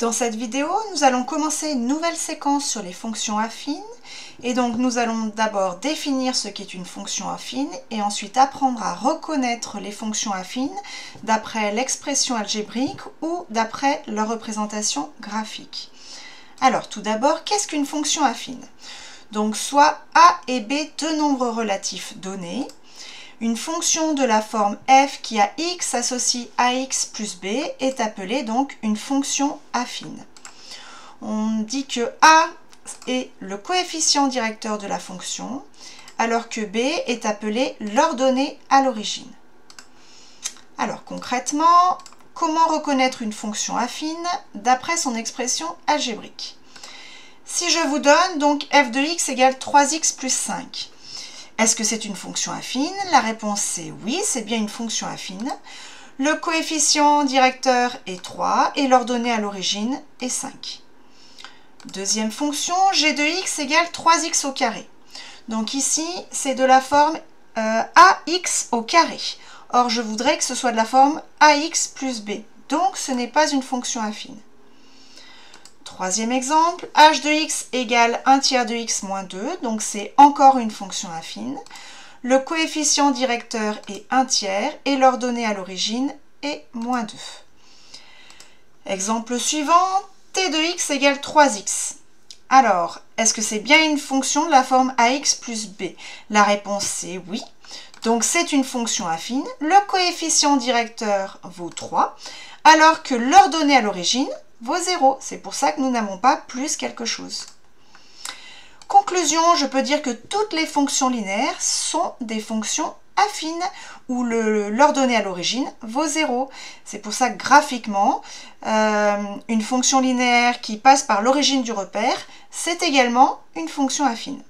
Dans cette vidéo, nous allons commencer une nouvelle séquence sur les fonctions affines. Et donc nous allons d'abord définir ce qu'est une fonction affine et ensuite apprendre à reconnaître les fonctions affines d'après l'expression algébrique ou d'après leur représentation graphique. Alors tout d'abord, qu'est-ce qu'une fonction affine? Donc soit a et b deux nombres relatifs donnés. Une fonction de la forme f qui a x associe ax plus b est appelée donc une fonction affine. On dit que a est le coefficient directeur de la fonction, alors que b est appelé l'ordonnée à l'origine. Alors concrètement, comment reconnaître une fonction affine d'après son expression algébrique? Si je vous donne donc f de x égale 3x plus 5, est-ce que c'est une fonction affine? La réponse est oui, c'est bien une fonction affine. Le coefficient directeur est 3 et l'ordonnée à l'origine est 5. Deuxième fonction, g de x égale 3x au carré. Donc ici, c'est de la forme ax au carré. Or, je voudrais que ce soit de la forme ax plus b. Donc, ce n'est pas une fonction affine. Troisième exemple, h de x égale 1 tiers de x moins 2, donc c'est encore une fonction affine. Le coefficient directeur est 1 tiers et l'ordonnée à l'origine est moins 2. Exemple suivant, t de x égale 3x. Alors, est-ce que c'est bien une fonction de la forme ax plus b? La réponse est oui. Donc c'est une fonction affine. Le coefficient directeur vaut 3, alors que l'ordonnée à l'origine vaut 0. C'est pour ça que nous n'avons pas plus quelque chose. Conclusion, je peux dire que toutes les fonctions linéaires sont des fonctions affines où l'ordonnée à l'origine vaut 0. C'est pour ça que graphiquement, une fonction linéaire qui passe par l'origine du repère, c'est également une fonction affine.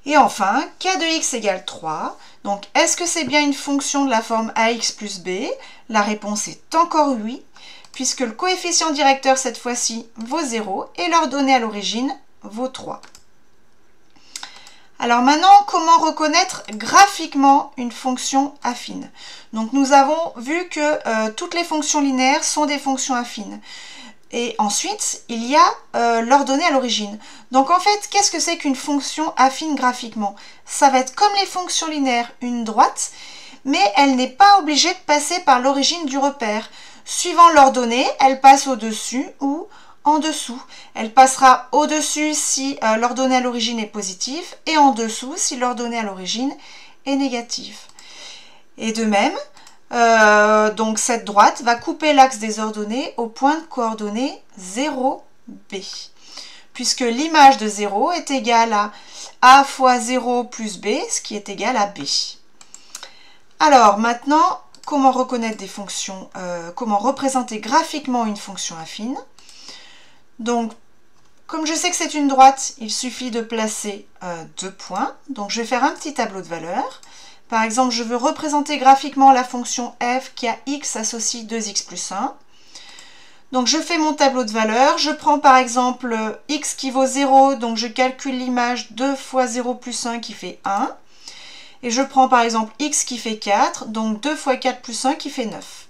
Et enfin, k de x égale 3. Donc, est-ce que c'est bien une fonction de la forme ax plus b? La réponse est encore oui, puisque le coefficient directeur cette fois-ci vaut 0 et l'ordonnée à l'origine vaut 3. Alors maintenant, comment reconnaître graphiquement une fonction affine? Donc nous avons vu que toutes les fonctions linéaires sont des fonctions affines. Et ensuite, il y a l'ordonnée à l'origine. Donc en fait, qu'est-ce que c'est qu'une fonction affine graphiquement? Ça va être comme les fonctions linéaires, une droite, mais elle n'est pas obligée de passer par l'origine du repère. Suivant l'ordonnée, elle passe au-dessus ou en dessous. Elle passera au-dessus si l'ordonnée à l'origine est positive et en dessous si l'ordonnée à l'origine est négative. Et de même, donc cette droite va couper l'axe des ordonnées au point de coordonnées 0, b. Puisque l'image de 0 est égale à a fois 0 plus b, ce qui est égal à b. Alors maintenant, comment reconnaître des fonctions, comment représenter graphiquement une fonction affine? Donc, comme je sais que c'est une droite, il suffit de placer deux points. Donc, je vais faire un petit tableau de valeurs. Par exemple, je veux représenter graphiquement la fonction f qui a x associe 2x plus 1. Donc, je fais mon tableau de valeurs. Je prends par exemple x qui vaut 0, donc je calcule l'image 2 fois 0 plus 1 qui fait 1. Et je prends par exemple x qui fait 4, donc 2 fois 4 plus 1 qui fait 9.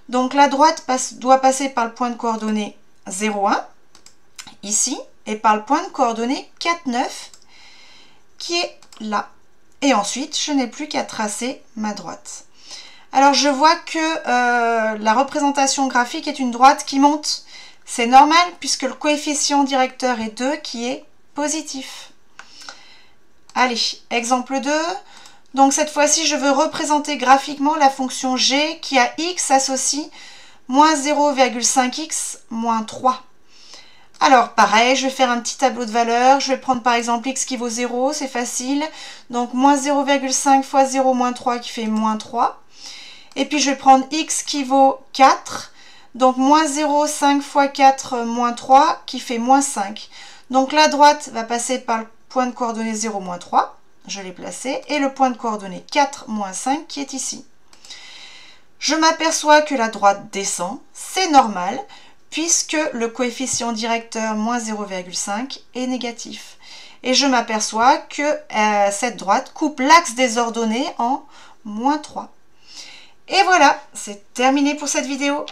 Donc la droite doit passer par le point de coordonnées 0, 1, ici, et par le point de coordonnées 4, 9, qui est là. Et ensuite, je n'ai plus qu'à tracer ma droite. Alors je vois que la représentation graphique est une droite qui monte. C'est normal puisque le coefficient directeur est 2 qui est positif. Allez, exemple 2. Donc cette fois-ci, je veux représenter graphiquement la fonction g qui a x associe moins 0,5x moins 3. Alors pareil, je vais faire un petit tableau de valeurs. Je vais prendre par exemple x qui vaut 0, c'est facile. Donc moins 0,5 fois 0 moins 3 qui fait moins 3. Et puis je vais prendre x qui vaut 4. Donc moins 0,5 fois 4 moins 3 qui fait moins 5. Donc la droite va passer par le point de coordonnées 0, moins 3. Je l'ai placé, et le point de coordonnées 4, moins 5 qui est ici. Je m'aperçois que la droite descend, c'est normal, puisque le coefficient directeur, moins 0,5, est négatif. Et je m'aperçois que cette droite coupe l'axe des ordonnées en moins 3. Et voilà, c'est terminé pour cette vidéo.